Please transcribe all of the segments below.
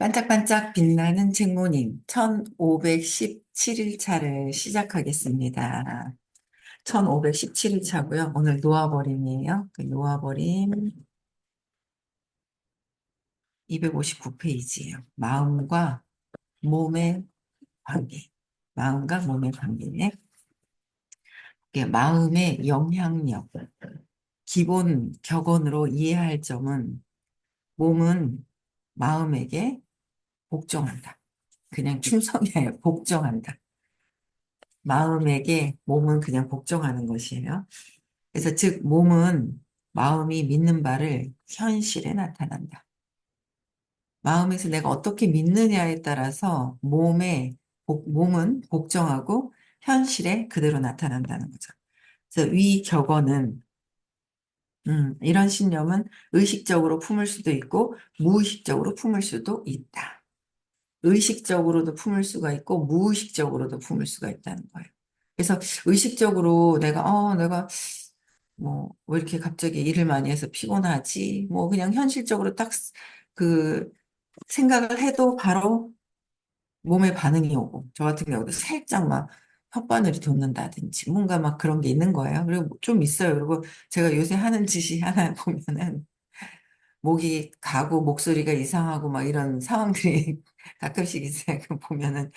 반짝반짝 빛나는 책모닝 1517일 차를 시작하겠습니다. 1517일 차고요. 오늘 놓아버림이에요. 그 놓아버림 259페이지예요. 마음과 몸의 관계. 마음과 몸의 관계네. 이게 마음의 영향력. 기본 격언으로 이해할 점은 몸은 마음에게 복종한다. 그냥 충성이 아니라 복종한다. 마음에게 몸은 그냥 복종하는 것이에요. 그래서 즉 몸은 마음이 믿는 바를 현실에 나타난다. 마음에서 내가 어떻게 믿느냐에 따라서 몸은 복종하고 현실에 그대로 나타난다는 거죠. 그래서 위 격언은 이런 신념은 의식적으로 품을 수도 있고 무의식적으로 품을 수도 있다. 의식적으로도 품을 수가 있고 무의식적으로도 품을 수가 있다는 거예요. 그래서 의식적으로 내가 뭐 왜 이렇게 갑자기 일을 많이 해서 피곤하지? 뭐 그냥 현실적으로 딱 그 생각을 해도 바로 몸에 반응이 오고 저 같은 경우도 살짝 막 혓바늘이 돋는다든지 뭔가 막 그런 게 있는 거예요. 그리고 좀 있어요. 그리고 제가 요새 하는 짓이 하나 보면은 목이 가고 목소리가 이상하고 막 이런 상황들이 가끔씩 있어요. 그 보면은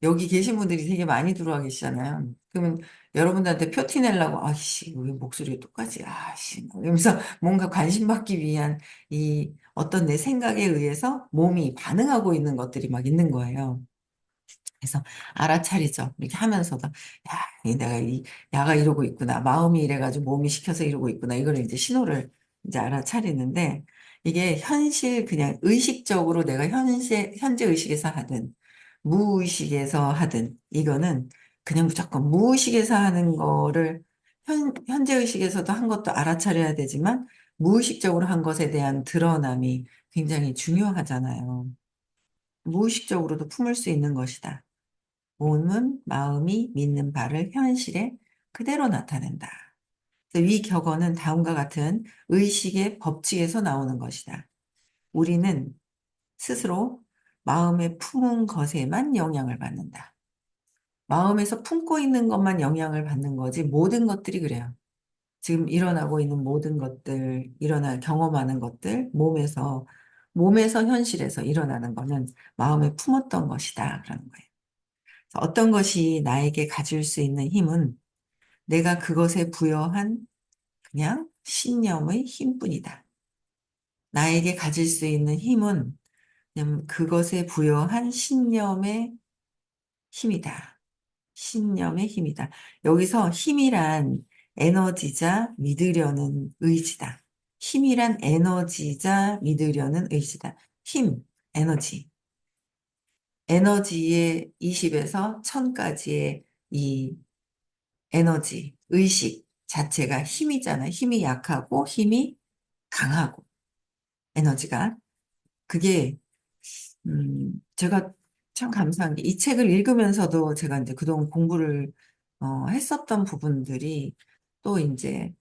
여기 계신 분들이 되게 많이 들어와 계시잖아요. 그러면 여러분들한테 표티 내려고 아이씨 왜 목소리가 똑같지? 아씨 뭐 이러면서 뭔가 관심 받기 위한 이 어떤 내 생각에 의해서 몸이 반응하고 있는 것들이 막 있는 거예요. 그래서 알아차리죠. 이렇게 하면서도 내가 이 야가 이러고 있구나. 마음이 이래가지고 몸이 시켜서 이러고 있구나. 이걸 이제 신호를 이제 알아차리는데 이게 현실 그냥 의식적으로 내가 현재 의식에서 하든 무의식에서 하든 이거는 그냥 무조건 무의식에서 하는 거를 현재 의식에서도 한 것도 알아차려야 되지만 무의식적으로 한 것에 대한 드러남이 굉장히 중요하잖아요. 무의식적으로도 품을 수 있는 것이다. 몸은 마음이 믿는 바를 현실에 그대로 나타낸다. 그래서 위 격언은 다음과 같은 의식의 법칙에서 나오는 것이다. 우리는 스스로 마음에 품은 것에만 영향을 받는다. 마음에서 품고 있는 것만 영향을 받는 거지 모든 것들이 그래요. 지금 일어나고 있는 모든 것들, 경험하는 것들, 몸에서 현실에서 일어나는 거는 마음에 품었던 것이다. 그러는 거예요. 어떤 것이 나에게 가질 수 있는 힘은 내가 그것에 부여한 그냥 신념의 힘뿐이다. 나에게 가질 수 있는 힘은 그냥 그것에 부여한 신념의 힘이다. 신념의 힘이다. 여기서 힘이란 에너지자 믿으려는 의지다. 힘이란 에너지자 믿으려는 의지다. 힘, 에너지. 에너지의 20에서 1000까지의 이 에너지, 의식 자체가 힘이잖아요. 힘이 약하고 힘이 강하고 에너지가. 그게 제가 참 감사한 게 이 책을 읽으면서도 제가 이제 그동안 공부를 했었던 부분들이 또 이제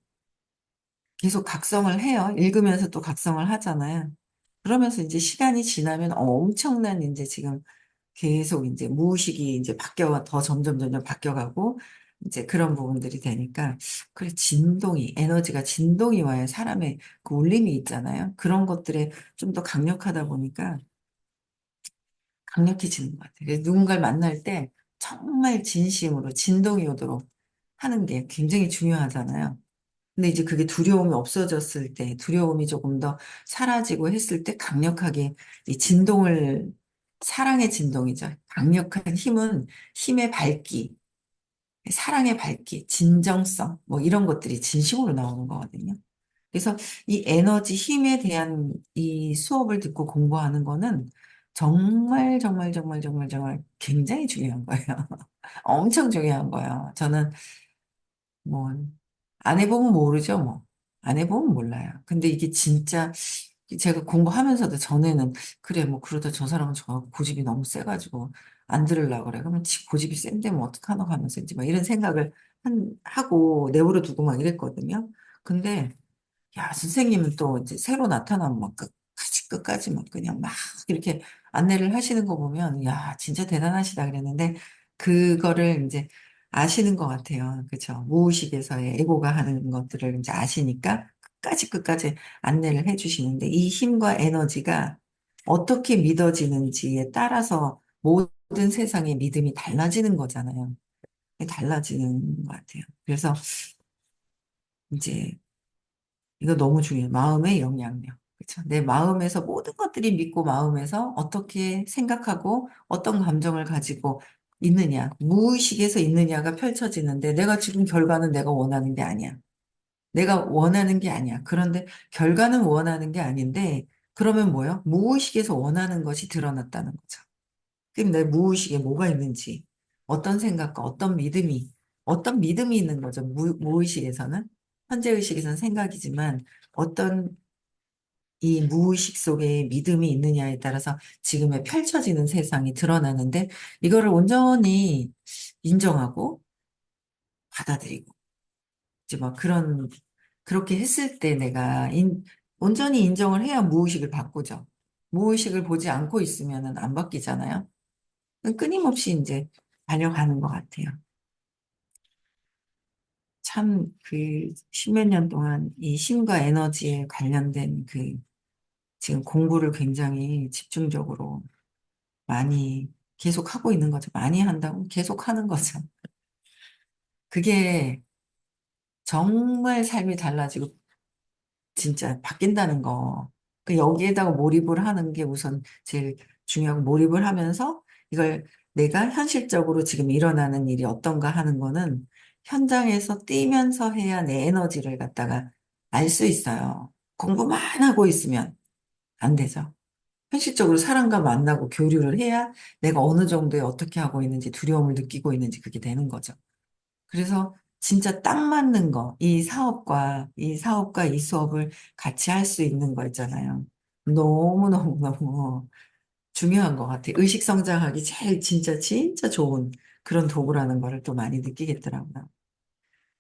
계속 각성을 해요. 읽으면서 또 각성을 하잖아요. 그러면서 이제 시간이 지나면 엄청난 이제 지금 계속 이제 무의식이 이제 더 점점 바뀌어가고 이제 그런 부분들이 되니까 그래 에너지가 진동이 와야 사람의 그 울림이 있잖아요. 그런 것들에 좀 더 강력하다 보니까 강력해지는 것 같아요. 그래서 누군가를 만날 때 정말 진심으로 진동이 오도록 하는 게 굉장히 중요하잖아요. 근데 이제 그게 두려움이 없어졌을 때, 두려움이 조금 더 사라지고 했을 때 강력하게 이 사랑의 진동이죠. 강력한 힘은 힘의 밝기, 사랑의 밝기, 진정성, 뭐 이런 것들이 진심으로 나오는 거거든요. 그래서 이 에너지, 힘에 대한 이 수업을 듣고 공부하는 거는 정말 굉장히 중요한 거예요. 엄청 중요한 거예요. 저는 뭐, 안 해보면 모르죠, 뭐. 안 해보면 몰라요. 근데 이게 진짜 제가 공부하면서도 전에는 그래, 뭐 그러다 저 사람은 저 고집이 너무 세가지고 안 들으려고 그래. 그러면 지 고집이 센데 뭐 어떡하노 하면서 이제 막 이런 생각을 하고 내버려 두고 막 이랬거든요. 근데 야, 선생님은 또 이제 새로 나타나면 막 끝까지 끝까지 막 그냥 막 이렇게 안내를 하시는 거 보면, 야, 진짜 대단하시다 그랬는데, 그거를 이제 아시는 것 같아요. 그쵸? 무의식에서의 에고가 하는 것들을 이제 아시니까 끝까지 안내를 해주시는데, 이 힘과 에너지가 어떻게 믿어지는지에 따라서 모든 세상의 믿음이 달라지는 거잖아요. 달라지는 것 같아요. 그래서 이제 이거 너무 중요해요. 마음의 영향력. 그렇죠? 내 마음에서 모든 것들이 믿고 마음에서 어떻게 생각하고 어떤 감정을 가지고 있느냐, 무의식에서 있느냐가 펼쳐지는데 내가 지금 결과는 내가 원하는 게 아니야. 내가 원하는 게 아니야. 그런데 결과는 원하는 게 아닌데 그러면 뭐예요? 무의식에서 원하는 것이 드러났다는 거죠. 그럼 내 무의식에 뭐가 있는지, 어떤 생각과 어떤 믿음이 있는 거죠. 무의식에서는. 현재의식에서는 생각이지만 어떤 이 무의식 속에 믿음이 있느냐에 따라서 지금의 펼쳐지는 세상이 드러나는데 이거를 온전히 인정하고 받아들이고 이제 막 그렇게 했을 때 내가 온전히 인정을 해야 무의식을 바꾸죠. 무의식을 보지 않고 있으면은 안 바뀌잖아요. 끊임없이 이제 달려가는 것 같아요. 참, 십몇 년 동안 이 힘과 에너지에 관련된 지금 공부를 굉장히 집중적으로 많이 계속 하고 있는 거죠. 많이 한다고 계속 하는 거죠. 그게 정말 삶이 달라지고 진짜 바뀐다는 거. 여기에다가 몰입을 하는 게 우선 제일 중요하고 몰입을 하면서 이걸 내가 현실적으로 지금 일어나는 일이 어떤가 하는 거는 현장에서 뛰면서 해야 내 에너지를 갖다가 알 수 있어요. 공부만 하고 있으면 안 되죠. 현실적으로 사람과 만나고 교류를 해야 내가 어느 정도에 어떻게 하고 있는지 두려움을 느끼고 있는지 그게 되는 거죠. 그래서 진짜 딱 맞는 거, 이 사업과 이 수업을 같이 할 수 있는 거 있잖아요. 너무너무너무 중요한 것 같아요. 의식 성장하기 제일 진짜 좋은 그런 도구라는 거를 또 많이 느끼겠더라고요.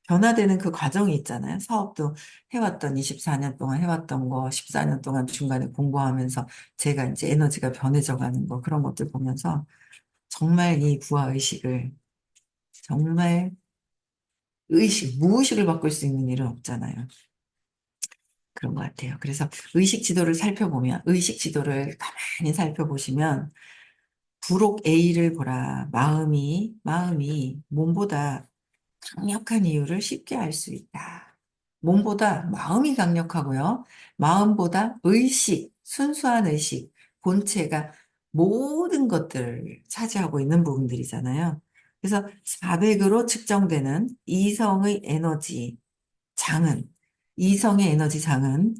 변화되는 그 과정이 있잖아요. 사업도 24년 동안 해왔던 거, 14년 동안 중간에 공부하면서 제가 이제 에너지가 변해져 가는 거, 그런 것들 보면서 정말 이 부하의식을 정말 무의식을 바꿀 수 있는 일은 없잖아요. 그런 것 같아요. 그래서 의식 지도를 가만히 살펴보시면, 부록 A를 보라. 마음이 몸보다 강력한 이유를 쉽게 알 수 있다. 몸보다 마음이 강력하고요. 마음보다 순수한 의식, 본체가 모든 것들을 차지하고 있는 부분들이잖아요. 그래서 400으로 측정되는 장은, 이성의 에너지 장은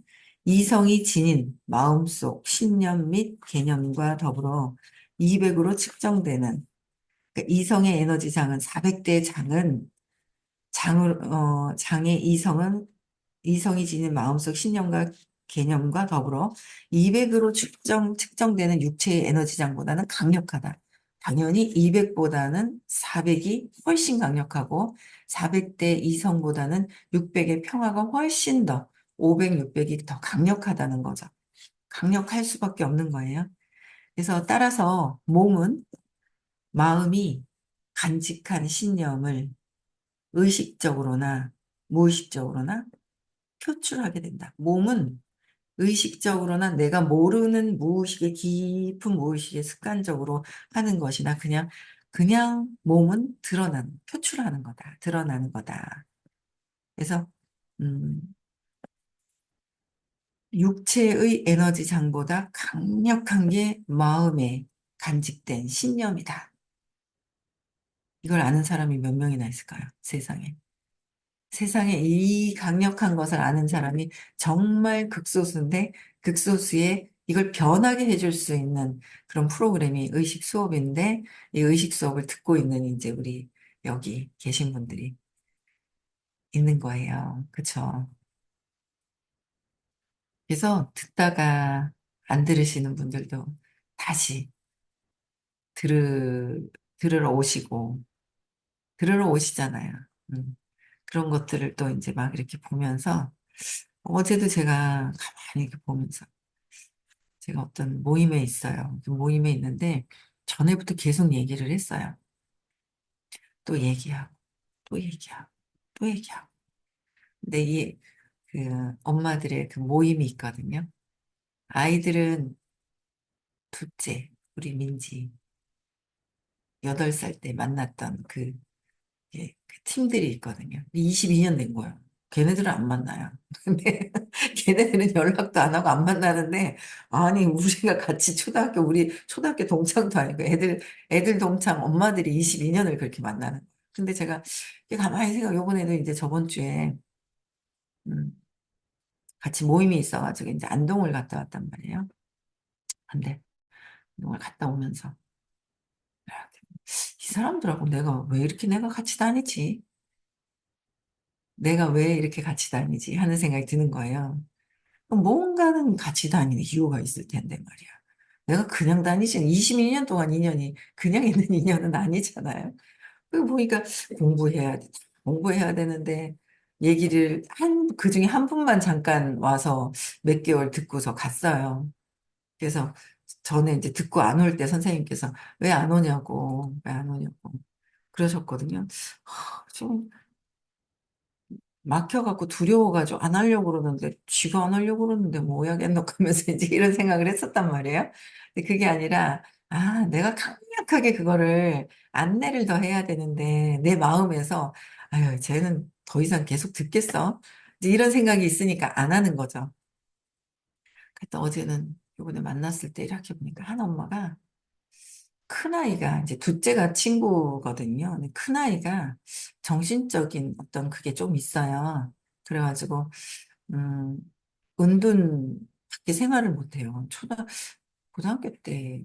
이성이 지닌 마음속 신념 및 개념과 더불어 200으로 측정되는 그러니까 이성의 에너지 장은 400대 장의 이성이 지닌 마음속 신념과 개념과 더불어 200으로 측정되는 육체의 에너지장보다는 강력하다. 당연히 200보다는 400이 훨씬 강력하고 400대 이성보다는 600의 평화가 훨씬 더 500, 600이 더 강력하다는 거죠. 강력할 수밖에 없는 거예요. 그래서 따라서 마음이 간직한 신념을 의식적으로나 무의식적으로나 표출하게 된다. 몸은 의식적으로나 내가 모르는 깊은 무의식의 습관적으로 하는 것이나 그냥 몸은 표출하는 거다. 드러나는 거다. 그래서, 음, 육체의 에너지 장보다 강력한 게 마음에 간직된 신념이다. 이걸 아는 사람이 몇 명이나 있을까요? 세상에. 세상에 이 강력한 것을 아는 사람이 정말 극소수인데 극소수의 이걸 변하게 해줄 수 있는 그런 프로그램이 의식 수업인데 이 의식 수업을 듣고 있는 이제 우리 여기 계신 분들이 있는 거예요. 그쵸? 그래서 듣다가 안 들으시는 분들도 다시 들으, 들으러 오시잖아요. 음. 그런 것들을 또 이제 막 이렇게 보면서 어제도 제가 가만히 이렇게 보면서 제가 어떤 모임에 있어요. 그 모임에 있는데 전에부터 계속 얘기를 했어요. 또 얘기하고, 또 얘기하고, 또 얘기하고. 근데 그 엄마들의 그 모임이 있거든요. 아이들은 둘째, 우리 민지, 8살 때 만났던 예, 그 팀들이 있거든요. 22년 된 거예요. 걔네들은 안 만나요. 근데 걔네들은 연락도 안 하고 안 만나는데, 아니, 우리가 같이 우리 초등학교 동창도 아니고 애들 동창 엄마들이 22년을 그렇게 만나는 거예요. 근데 제가 이게 가만히 요번에도 이제 저번 주에, 음, 같이 모임이 있어가지고 이제 안동을 갔다 왔단 말이에요. 근데 안동을 갔다 오면서, 야, 이 사람들하고 내가 같이 다니지? 내가 왜 이렇게 같이 다니지? 하는 생각이 드는 거예요. 그럼 뭔가는 같이 다니는 이유가 있을 텐데 말이야. 내가 그냥 다니지. 22년 동안 인연이 그냥 있는 인연은 아니잖아요. 그리고 보니까 공부해야 돼. 공부해야 되는데 그중에 한 분만 잠깐 와서 몇 개월 듣고서 갔어요. 그래서 전에 이제 듣고 안 올 때 선생님께서 왜 안 오냐고, 왜 안 오냐고 그러셨거든요. 좀 막혀갖고 두려워가지고 안 하려고 그러는데, 쥐가 안 하려고 그러는데 뭐 해야겠노 하면서 이제 이런 생각을 했었단 말이에요. 근데 그게 아니라, 내가 강력하게 그거를 안내를 더 해야 되는데, 내 마음에서, 아유, 쟤는 더 이상 계속 듣겠어? 이제 이런 생각이 있으니까 안 하는 거죠. 그때 어제는 이번에 만났을 때 이렇게 보니까 한 엄마가 큰아이가 이제 둘째가 친구거든요. 근데 큰아이가 정신적인 어떤 그게 좀 있어요. 그래가지고 음, 은둔 밖에 생활을 못해요. 고등학교 때,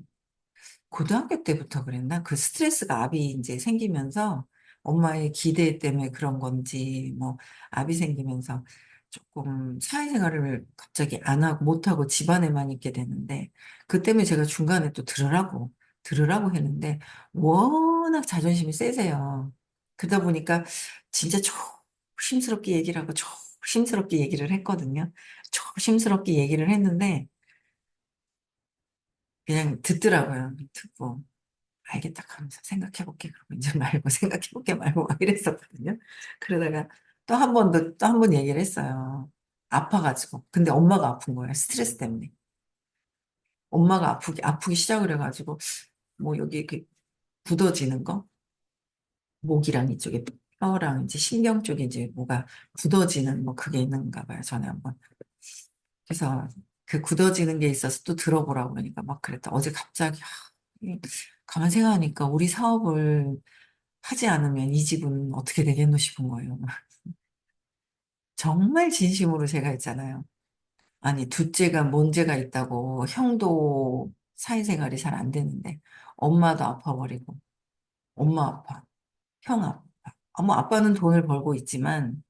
고등학교 때부터 그랬나? 그 스트레스가 압이 이제 생기면서 엄마의 기대 때문에 그런 건지, 뭐, 압이 생기면서 조금 사회생활을 갑자기 안 하고, 못하고 집안에만 있게 되는데, 그 때문에 제가 중간에 또 들으라고 했는데, 워낙 자존심이 세세요. 그러다 보니까 진짜 조심스럽게 얘기를 하고, 조심스럽게 얘기를 했거든요. 조심스럽게 얘기를 했는데, 그냥 듣더라고요. 듣고. 알겠다 하면서 생각해볼게. 그러고 이제 말고 생각해볼게 말고 막 이랬었거든요. 그러다가 또 한 번 얘기를 했어요. 아파가지고. 근데 엄마가 아픈 거예요. 스트레스 때문에. 엄마가 아프기 시작을 해가지고, 뭐 여기 이렇게 굳어지는 거? 목이랑 이쪽에 뼈랑 이제 신경 쪽에 이제 뭐가 굳어지는 뭐 그게 있는가 봐요. 전에 한번. 그래서 그 굳어지는 게 있어서 또 들어보라고 그러니까 막 그랬다. 어제 갑자기, 가만 생각하니까 우리 사업을 하지 않으면 이 집은 어떻게 되겠노 싶은 거예요. 정말 진심으로 제가 했잖아요. 아니, 둘째가 문제가 있다고 형도 사회생활이 잘 안 되는데 엄마도 아파버리고 엄마 아파, 형 아파. 뭐 아빠는 돈을 벌고 있지만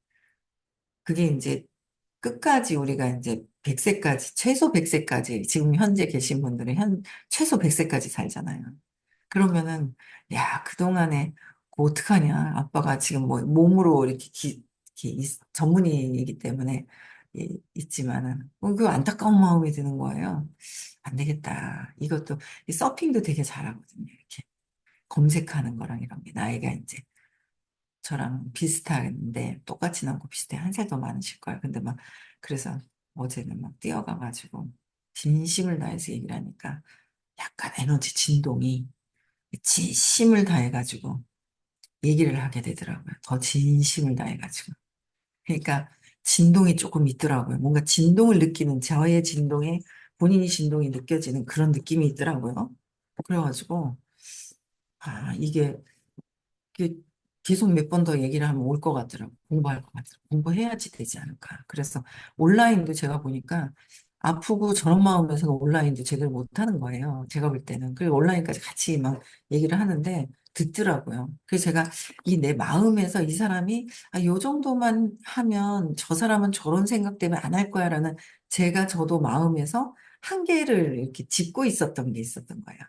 그게 이제 끝까지 우리가 이제 100세까지, 최소 100세까지, 지금 현재 계신 분들은 최소 100세까지 살잖아요. 그러면은, 야, 그동안에, 그거 어떡하냐. 아빠가 지금 뭐, 몸으로 이렇게 전문의이기 때문에 있지만은, 그 안타까운 마음이 드는 거예요. 안 되겠다. 이것도, 이 서핑도 되게 잘하거든요. 이렇게 검색하는 거랑 이런 게. 나이가 이제 저랑 비슷한데 똑같진 않고 비슷해. 한 살 더 많으실 거예요. 근데 막 그래서 어제는 막 뛰어가가지고 진심을 다해서 얘기를 하니까 약간 에너지 진동이 진심을 다해가지고 얘기를 하게 되더라고요. 더 진심을 다해가지고. 그러니까 진동이 조금 있더라고요. 뭔가 진동을 느끼는 저의 진동에 본인이 진동이 느껴지는 그런 느낌이 있더라고요. 그래가지고 이게 계속 몇 번 더 얘기를 하면 올 것 같더라고. 공부할 것 같더라고. 공부해야지 되지 않을까. 그래서 온라인도 제가 보니까 아프고 저런 마음에서 온라인도 제대로 못하는 거예요. 제가 볼 때는. 그리고 온라인까지 같이 막 얘기를 하는데 듣더라고요. 그래서 제가 이 내 마음에서 이 사람이 요 정도만 하면 저 사람은 저런 생각 때문에 안 할 거야라는 저도 마음에서 한계를 이렇게 짚고 있었던 게 있었던 거예요.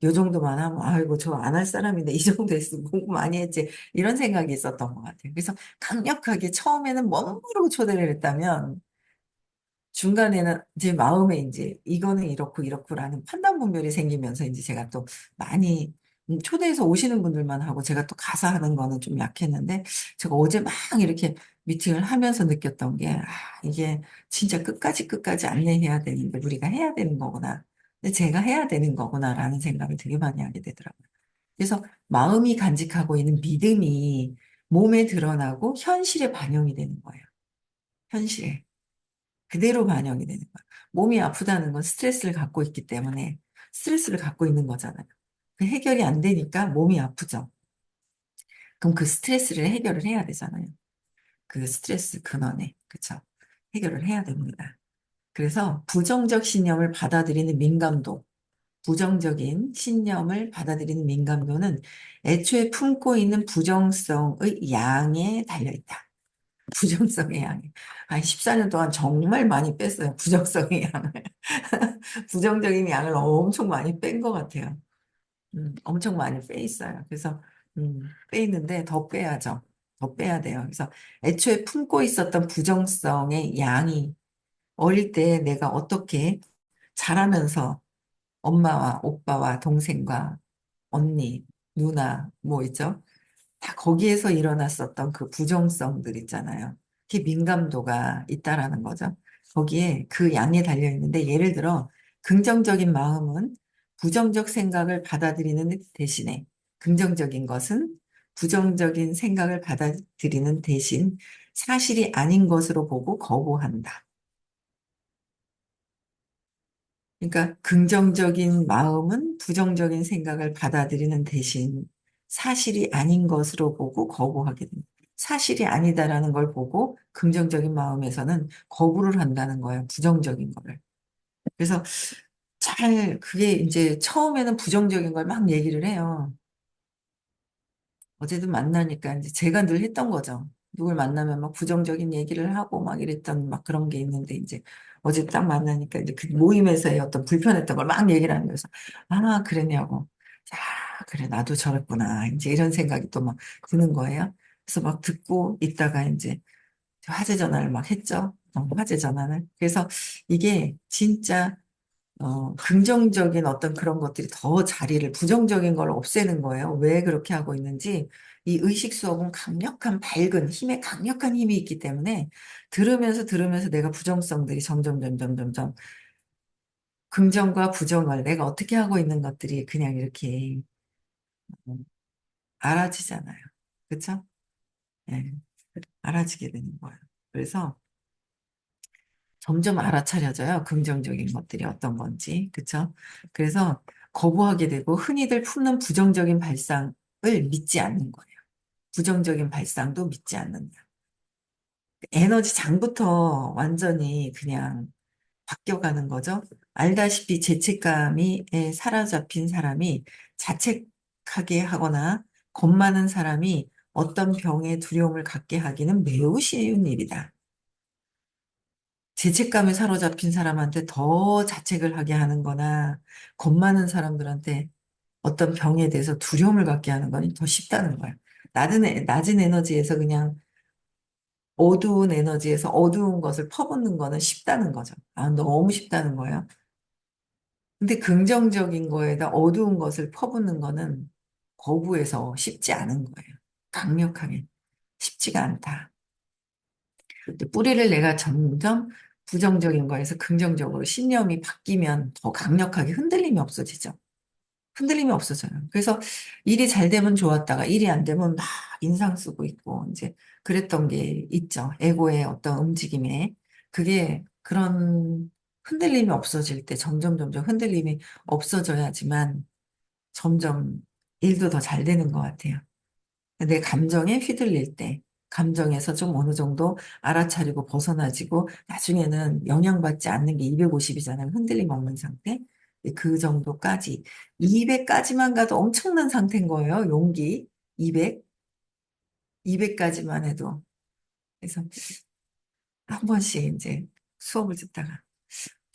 요 정도만 하면, 아이고, 저 안 할 사람인데, 이 정도 했으면 공부 많이 했지. 이런 생각이 있었던 것 같아요. 그래서 강력하게 처음에는 멋모르고 초대를 했다면, 중간에는 이제 마음에 이제 이거는 이렇고 이렇고라는 판단 분별이 생기면서 이제 제가 또 많이 초대해서 오시는 분들만 하고 제가 또 가서 하는 거는 좀 약했는데 제가 어제 막 이렇게 미팅을 하면서 느꼈던 게 이게 진짜 끝까지 안내해야 되는데 우리가 해야 되는 거구나. 근데 제가 해야 되는 거구나라는 생각을 되게 많이 하게 되더라고요. 그래서 마음이 간직하고 있는 믿음이 몸에 드러나고 현실에 반영이 되는 거예요. 현실에. 그대로 반영이 되는 거야. 몸이 아프다는 건 스트레스를 갖고 있기 때문에 스트레스를 갖고 있는 거잖아요. 그 해결이 안 되니까 몸이 아프죠. 그럼 그 스트레스를 해결을 해야 되잖아요. 그 스트레스 근원에. 그쵸? 해결을 해야 됩니다. 그래서 부정적 신념을 받아들이는 민감도, 부정적인 신념을 받아들이는 민감도는 애초에 품고 있는 부정성의 양에 달려있다. 부정성의 양이. 한 14년 동안 정말 많이 뺐어요. 부정성의 양을. 부정적인 양을 엄청 많이 뺀 것 같아요. 엄청 많이 빼 있어요. 그래서, 빼 있는데 더 빼야죠. 더 빼야 돼요. 그래서 애초에 품고 있었던 부정성의 양이 어릴 때 내가 어떻게 자라면서 엄마와 오빠와 동생과 언니, 누나, 뭐 있죠? 다 거기에서 일어났었던 그 부정성들 있잖아요. 그게 민감도가 있다라는 거죠. 거기에 그 양에 달려 있는데 예를 들어 긍정적인 마음은 부정적 생각을 받아들이는 대신에 긍정적인 것은 부정적인 생각을 받아들이는 대신 사실이 아닌 것으로 보고 거부한다. 그러니까 긍정적인 마음은 부정적인 생각을 받아들이는 대신 사실이 아닌 것으로 보고 거부하게 됩니다. 사실이 아니다라는 걸 보고 긍정적인 마음에서는 거부를 한다는 거예요. 부정적인 거를. 그래서 그게 이제 처음에는 부정적인 걸 막 얘기를 해요. 어제도 만나니까 이제 제가 늘 했던 거죠. 누굴 만나면 막 부정적인 얘기를 하고 막 이랬던 막 그런 게 있는데 이제 어제 딱 만나니까 이제 그 모임에서의 어떤 불편했던 걸 막 얘기를 하는 거서 그랬냐고. 그래 나도 저랬구나. 이제 이런 생각이 또 막 드는 거예요. 그래서 막 듣고 있다가 이제 화제 전화를 막 했죠. 화제 전화를. 그래서 이게 진짜 긍정적인 어떤 그런 것들이 더 자리를, 부정적인 걸 없애는 거예요. 왜 그렇게 하고 있는지. 이 의식 수업은 강력한, 밝은, 강력한 힘이 있기 때문에 들으면서 내가 부정성들이 점점 긍정과 부정을 내가 어떻게 하고 있는 것들이 그냥 이렇게 음, 알아지잖아요. 그쵸? 예, 알아지게 되는 거예요. 그래서 점점 알아차려져요. 긍정적인 것들이 어떤 건지. 그쵸? 그래서 거부하게 되고 흔히들 품는 부정적인 발상을 믿지 않는 거예요. 부정적인 발상도 믿지 않는다. 에너지 장부터 완전히 그냥 바뀌어가는 거죠. 알다시피 죄책감이 사로잡힌 사람이 자책하게 하거나 겁 많은 사람이 어떤 병에 두려움을 갖게 하기는 매우 쉬운 일이다. 죄책감에 사로잡힌 사람한테 더 자책을 하게 하는 거나 겁 많은 사람들한테 어떤 병에 대해서 두려움을 갖게 하는 건 더 쉽다는 거야. 낮은 에너지에서 그냥 어두운 에너지에서 어두운 것을 퍼붓는 거는 쉽다는 거죠. 너무 쉽다는 거예요. 근데 긍정적인 거에다 어두운 것을 퍼붓는 거는 거부해서 쉽지 않은 거예요. 강력하게. 쉽지가 않다. 근데 뿌리를 내가 점점 부정적인 거에서 긍정적으로 신념이 바뀌면 더 강력하게 흔들림이 없어지죠. 흔들림이 없어져요. 그래서 일이 잘 되면 좋았다가 일이 안 되면 막 인상 쓰고 있고 이제 그랬던 게 있죠. 에고의 어떤 움직임에 그게 그런 흔들림이 없어질 때 점점 흔들림이 없어져야지만 점점 일도 더 잘 되는 것 같아요. 내 감정에 휘둘릴 때, 감정에서 좀 어느 정도 알아차리고 벗어나지고, 나중에는 영향받지 않는 게 250이잖아요. 흔들림 없는 상태. 그 정도까지. 200까지만 가도 엄청난 상태인 거예요. 용기. 200. 200까지만 해도. 그래서 한 번씩 이제 수업을 듣다가,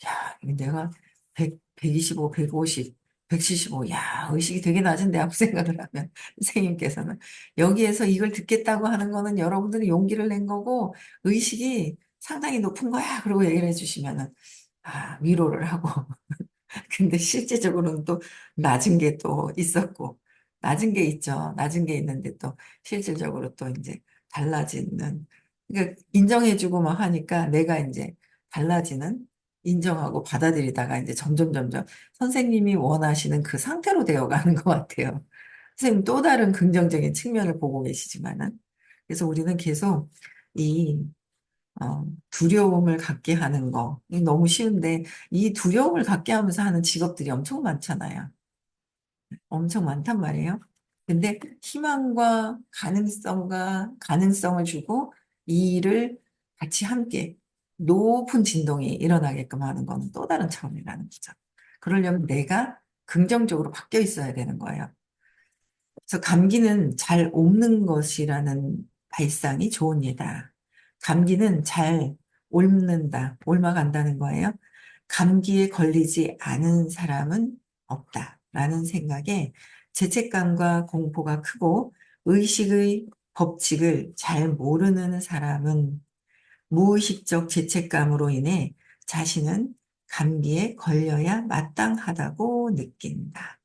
야, 이거 내가 100, 125, 150, 175, 야, 의식이 되게 낮은데 하고 생각을 하면 선생님께서는 여기에서 이걸 듣겠다고 하는 거는 여러분들이 용기를 낸 거고 의식이 상당히 높은 거야. 그러고 얘기를 해주시면은, 위로를 하고. 근데 실제적으로는 또 낮은 게 또 있었고, 낮은 게 있죠. 낮은 게 있는데 또 실질적으로 또 이제 달라지는, 그러니까 인정해주고 막 하니까 내가 이제 달라지는, 인정하고 받아들이다가 이제 점점 선생님이 원하시는 그 상태로 되어가는 것 같아요. 선생님 또 다른 긍정적인 측면을 보고 계시지만은. 그래서 우리는 계속 이 두려움을 갖게 하는 거. 이 너무 쉬운데, 이 두려움을 갖게 하면서 하는 직업들이 엄청 많잖아요. 엄청 많단 말이에요. 근데 희망과 가능성을 주고 이 일을 같이 함께 높은 진동이 일어나게끔 하는 거는 또 다른 차원이라는 거죠. 그러려면 내가 긍정적으로 바뀌어 있어야 되는 거예요. 그래서 감기는 잘 옮는 것이라는 발상이 좋은 예다. 감기는 잘 옮는다, 옮아간다는 거예요. 감기에 걸리지 않은 사람은 없다라는 생각에 죄책감과 공포가 크고 의식의 법칙을 잘 모르는 사람은 무의식적 죄책감으로 인해 자신은 감기에 걸려야 마땅하다고 느낀다.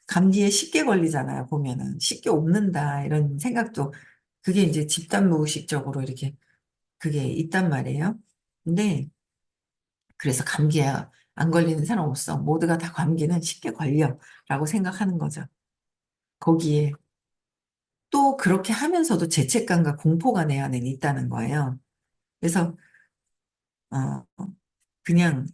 감기에 쉽게 걸리잖아요, 보면은. 쉽게 옮는다, 이런 생각도, 그게 이제 집단 무의식적으로 이렇게, 그게 있단 말이에요. 근데, 그래서 감기에 안 걸리는 사람 없어. 모두가 다 감기는 쉽게 걸려. 라고 생각하는 거죠. 거기에 또 그렇게 하면서도 죄책감과 공포가 내 안에 있다는 거예요. 그래서, 어, 그냥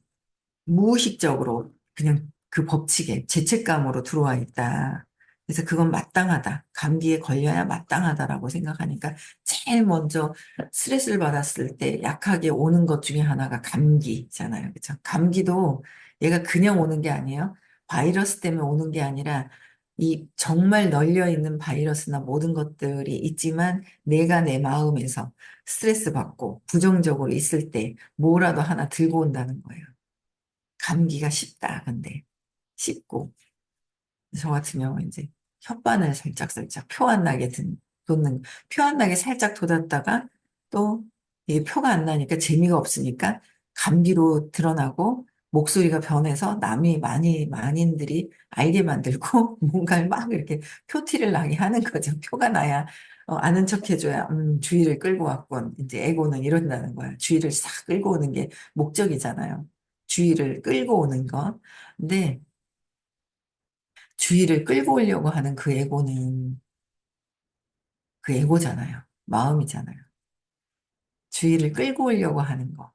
무의식적으로 그냥 그 법칙에 죄책감으로 들어와 있다. 그래서 그건 마땅하다. 감기에 걸려야 마땅하다라고 생각하니까 제일 먼저 스트레스를 받았을 때 약하게 오는 것 중에 하나가 감기잖아요. 그렇죠? 감기도 얘가 그냥 오는 게 아니에요. 바이러스 때문에 오는 게 아니라 이 정말 널려 있는 바이러스나 모든 것들이 있지만 내가 내 마음에서 스트레스 받고 부정적으로 있을 때 뭐라도 하나 들고 온다는 거예요. 감기가 쉽다, 근데. 쉽고. 저 같은 경우는 이제 혓바늘 살짝살짝 표 안 나게 돋는, 표 안 나게 살짝 돋았다가 또 이게 표가 안 나니까 재미가 없으니까 감기로 드러나고 목소리가 변해서 많이들이 알게 만들고 뭔가를 막 이렇게 표티를 나게 하는 거죠. 표가 나야 아는 척 해줘야 주의를 끌고 왔군. 이제 에고는 이런다는 거야. 주의를 싹 끌고 오는 게 목적이잖아요. 주의를 끌고 오는 거. 근데 주의를 끌고 오려고 하는 그 에고는 그 에고잖아요. 마음이잖아요. 주의를 끌고 오려고 하는 거.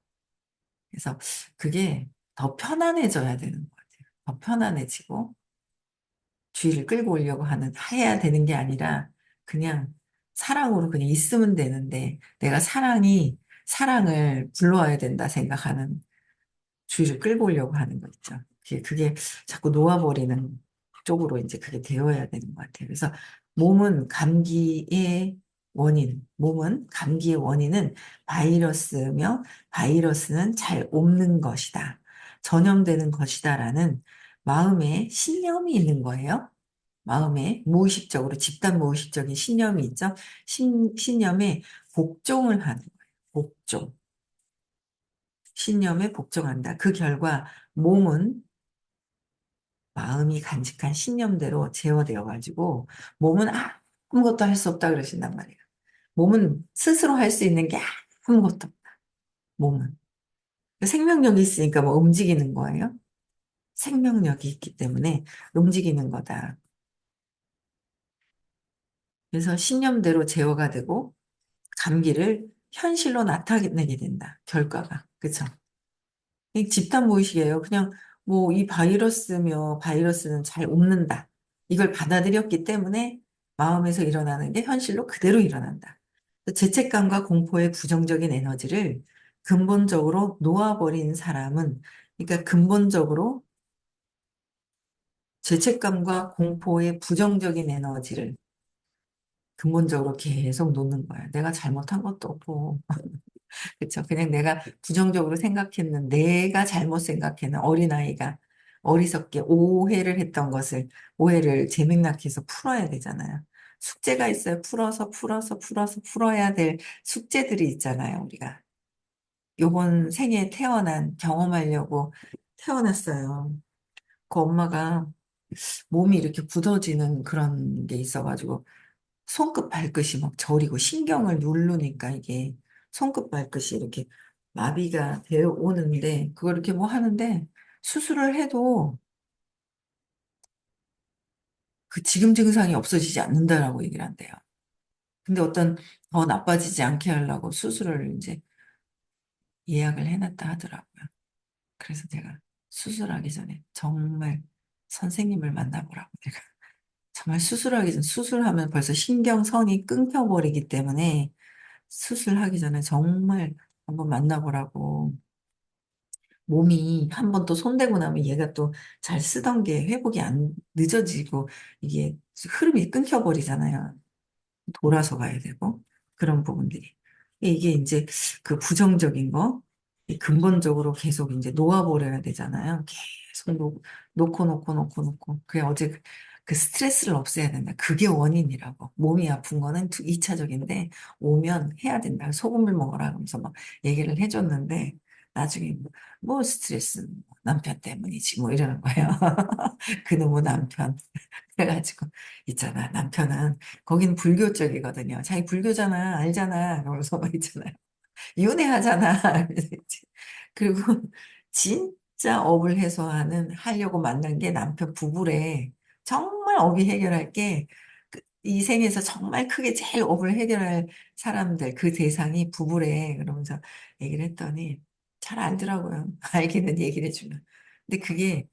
그래서 그게 더 편안해져야 되는 것 같아요. 더 편안해지고 주의를 끌고 오려고 해야 되는 게 아니라 그냥 사랑으로 그냥 있으면 되는데 내가 사랑을 불러와야 된다 생각하는 주의를 끌고 오려고 하는 거 있죠. 그게 자꾸 놓아버리는 쪽으로 이제 그게 되어야 되는 것 같아요. 그래서 몸은 감기의 원인은 바이러스며 바이러스는 잘 옮는 것이다. 전염되는 것이다라는 마음의 신념이 있는 거예요. 마음에 무의식적으로 집단 무의식적인 신념이 있죠. 신념에 복종을 하는 거예요. 복종. 신념에 복종한다. 그 결과 몸은 마음이 간직한 신념대로 제어되어 가지고 몸은 아무것도 할 수 없다 그러신단 말이에요. 몸은 스스로 할 수 있는 게 아무것도 없다. 몸은. 생명력이 있으니까 뭐 움직이는 거예요. 생명력이 있기 때문에 움직이는 거다. 그래서 신념대로 제어가 되고 감기를 현실로 나타내게 된다. 결과가. 그쵸? 이 집단 무의식이에요. 그냥 뭐 이 바이러스며 바이러스는 잘 옮는다. 이걸 받아들였기 때문에 마음에서 일어나는 게 현실로 그대로 일어난다. 죄책감과 공포의 부정적인 에너지를 근본적으로 놓아버린 사람은, 그러니까 근본적으로 죄책감과 공포의 부정적인 에너지를 근본적으로 계속 놓는 거야. 내가 잘못한 것도 없고. 그쵸. 그냥 내가 부정적으로 내가 잘못 생각해는 어린아이가 어리석게 오해를 재맥락해서 풀어야 되잖아요. 숙제가 있어요. 풀어야 될 숙제들이 있잖아요, 우리가. 요번 생에 경험하려고 태어났어요. 그 엄마가 몸이 이렇게 굳어지는 그런 게 있어가지고 손끝 발끝이 막 저리고 신경을 누르니까 이게 손끝 발끝이 이렇게 마비가 되어 오는데 그걸 이렇게 뭐 하는데 수술을 해도 그 지금 증상이 없어지지 않는다라고 얘기를 한대요. 근데 어떤 더 나빠지지 않게 하려고 수술을 이제 예약을 해놨다 하더라고요. 그래서 제가 수술하기 전에 정말 선생님을 만나보라고 내가 정말 수술하기 전 수술하면 벌써 신경선이 끊겨버리기 때문에 수술하기 전에 정말 한번 만나보라고 몸이 한 번 또 손대고 나면 얘가 또 잘 쓰던 게 회복이 안 늦어지고 이게 흐름이 끊겨버리잖아요. 돌아서 가야 되고 그런 부분들이 이게 이제 그 부정적인 거 이 근본적으로 계속 이제 놓아버려야 되잖아요. 계속 놓고 그래 어제 그 스트레스를 없애야 된다. 그게 원인이라고. 몸이 아픈 거는 2차적인데 오면 해야 된다. 소금을 먹어라 하면서 막 얘기를 해줬는데 나중에 뭐 스트레스 남편 때문이지 뭐 이러는 거예요. 그놈의 남편. 그래가지고 있잖아 남편은 거긴 불교 쪽이거든요. 자기 불교잖아 알잖아. 그러면서 막 있잖아요. 윤회하잖아. 그래서 이제 그리고 진짜 업을 해소하는 하려고 만난 게 남편 부부래. 정말 업이 해결할 게 이 생에서 정말 크게 제일 업을 해결할 사람들 그 대상이 부부래. 그러면서 얘기를 했더니 잘 알더라고요. 알기는 얘기를 해주면. 근데 그게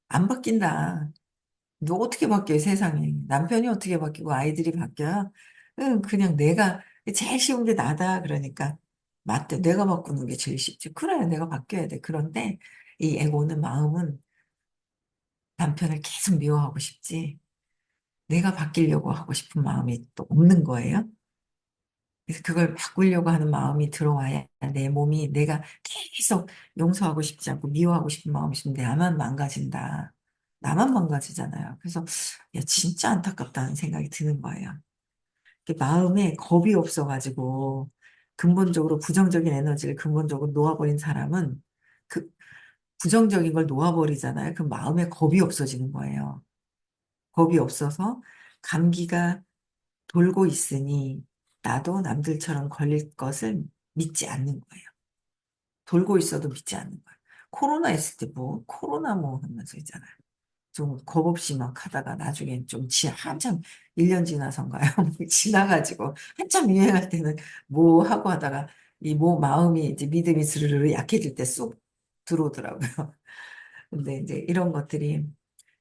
안 바뀐다. 너 어떻게 바뀌어요, 세상에. 남편이 어떻게 바뀌고 아이들이 바뀌어요? 응, 그냥 내가 제일 쉬운 게 나다. 그러니까 맞대. 내가 바꾸는 게 제일 쉽지. 그래, 내가 바뀌어야 돼. 그런데 이 에고는 마음은 남편을 계속 미워하고 싶지. 내가 바뀌려고 하고 싶은 마음이 또 없는 거예요. 그래서 그걸 바꾸려고 하는 마음이 들어와야 내 몸이 내가 계속 용서하고 싶지 않고 미워하고 싶은 마음이 있는데 나만 망가진다. 나만 망가지잖아요. 그래서 야 진짜 안타깝다는 생각이 드는 거예요. 이게 마음에 겁이 없어가지고 근본적으로 부정적인 에너지를 근본적으로 놓아버린 사람은 그 부정적인 걸 놓아버리잖아요. 그 마음에 겁이 없어지는 거예요. 겁이 없어서 감기가 돌고 있으니 나도 남들처럼 걸릴 것을 믿지 않는 거예요. 돌고 있어도 믿지 않는 거예요. 코로나 있을 때 뭐, 코로나 뭐 하면서 있잖아요. 좀 겁 없이 막 하다가 나중에 좀 한참 1년 지나선가요? 지나가지고 한참 유행할 때는 뭐 하고 하다가 이 뭐 마음이 이제 믿음이 스르르 약해질 때 쑥 들어오더라고요. 근데 이제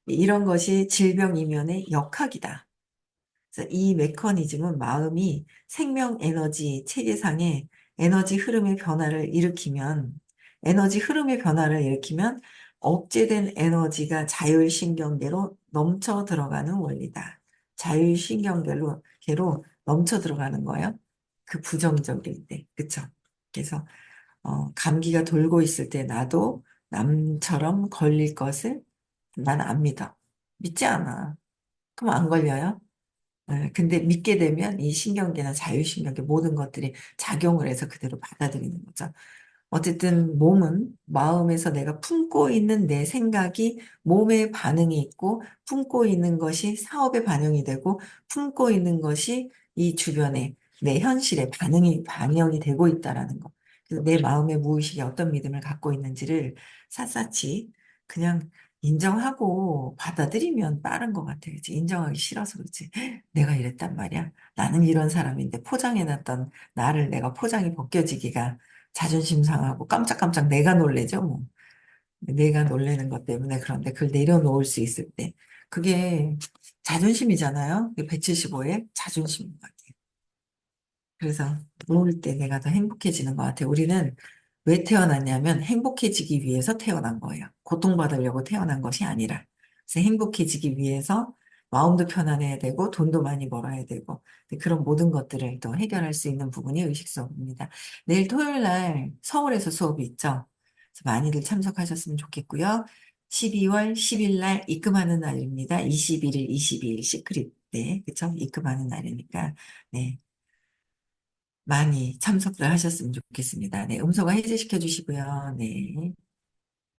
이런 것이 질병 이면의 역학이다. 그래서 이 메커니즘은 마음이 생명 에너지 체계상의 에너지 흐름의 변화를 일으키면 억제된 에너지가 자율신경계로 넘쳐 들어가는 원리다. 자율신경계로 넘쳐 들어가는 거예요. 그 부정적일 때. 그쵸? 그래서 감기가 돌고 있을 때 나도 남처럼 걸릴 것을 난 안 믿어. 믿지 않아. 그럼 안 걸려요? 네, 근데 믿게 되면 이 신경계나 자율신경계 모든 것들이 작용을 해서 그대로 받아들이는 거죠. 어쨌든 몸은 마음에서 내가 품고 있는 내 생각이 몸에 반응이 있고 품고 있는 것이 사업에 반영이 되고 품고 있는 것이 이 주변에 내 현실에 반영이 되고 있다라는 거. 그래서 내 마음의 무의식에 어떤 믿음을 갖고 있는지를 샅샅이 그냥 인정하고 받아들이면 빠른 것 같아요. 그치? 인정하기 싫어서 그렇지. 내가 이랬단 말이야. 나는 이런 사람인데 포장해놨던 나를 내가 포장이 벗겨지기가 자존심 상하고 깜짝깜짝 내가 놀래죠, 뭐. 내가 놀래는 것 때문에 그런데 그걸 내려놓을 수 있을 때. 그게 자존심이잖아요. 175에 자존심인 것 같아요. 그래서 놓을 때 내가 더 행복해지는 것 같아요. 우리는 왜 태어났냐면 행복해지기 위해서 태어난 거예요. 고통받으려고 태어난 것이 아니라. 그래서 행복해지기 위해서 마음도 편안해야 되고 돈도 많이 벌어야 되고 그런 모든 것들을 또 해결할 수 있는 부분이 의식 수업입니다. 내일 토요일 날 서울에서 수업이 있죠. 그래서 많이들 참석하셨으면 좋겠고요. 12월 10일 날 입금하는 날입니다. 21일, 22일 시크릿 때, 그쵸? 입금하는 날이니까. 네. 많이 참석을 하셨으면 좋겠습니다. 네, 음소거 해제시켜 주시고요. 네.